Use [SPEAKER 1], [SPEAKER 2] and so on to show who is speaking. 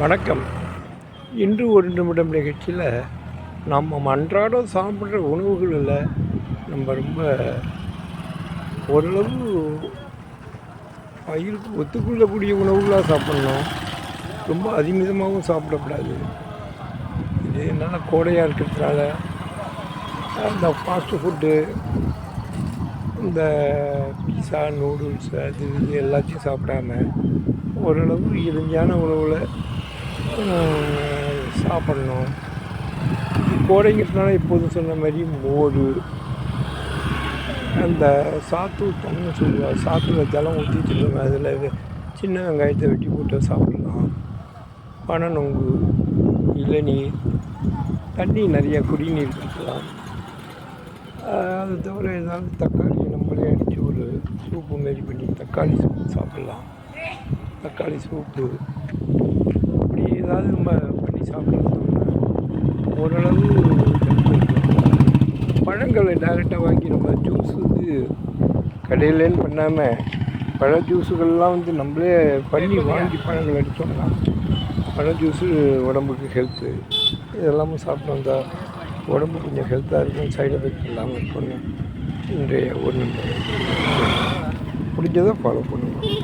[SPEAKER 1] வணக்கம். இன்று ஒரு நிமிடம் நிகழ்ச்சியில் நம்ம அன்றாடம் சாப்பிட்ற உணவுகளில் நம்ம ரொம்ப ஓரளவு வயிறுக்கு ஒத்துக்கொள்ளக்கூடிய உணவுகளாக சாப்பிட்ணும். ரொம்ப அதிமிதமாகவும் சாப்பிடக்கூடாது. இது என்னென்னா கோடையாக இருக்கிறதுனால இந்த ஃபாஸ்ட்டு ஃபுட்டு, இந்த பீஸா, நூடுல்ஸ் அது இது எல்லாத்தையும் சாப்பிடாம ஓரளவு இயற்கையான உணவில் சாப்பிட்ணும். கோடைங்கிறதுனால எப்போதும் சொன்ன மாதிரி மோர், அந்த சாத்தூத்தம்னு சொல்லுவாங்க, சாத்தில் ஜலம் ஊற்றி வச்சுருவாங்க, அதில் சின்ன வெங்காயத்தை வெட்டி போட்டு சாப்பிட்லாம். பனநொங்கு, இளநீர், தண்ணி நிறையா குடிநீர் குடிக்கலாம். அது தவிர ஏதாவது தக்காளி நம்மளே அடித்து ஒரு சூப்பு மாரி பண்ணி தக்காளி சூப்பு சாப்பிட்லாம். தக்காளி சூப்பு அப்படி ஏதாவது நம்ம பண்ணி சாப்பிட்றோம்னா ஓரளவு ஹெல்த் இருக்கும். பழங்களை டைரெக்டாக வாங்கி நம்ம ஜூஸ் கடையிலேன்னு பண்ணாமல் பழ ஜூஸுகள்லாம் நம்மளே பண்ணி வாங்கி பழங்கள் அடித்தோம்னா பழ ஜூஸு உடம்புக்கு ஹெல்த்து. இதெல்லாமும் சாப்பிட்டு வந்தால் உடம்பு கொஞ்சம் ஹெல்த்தாக இருக்கும், சைடு எஃபெக்ட் இல்லாமல் இருக்கணும். இன்றைய ஒரு முடிஞ்சதை ஃபாலோ பண்ணுவோம்.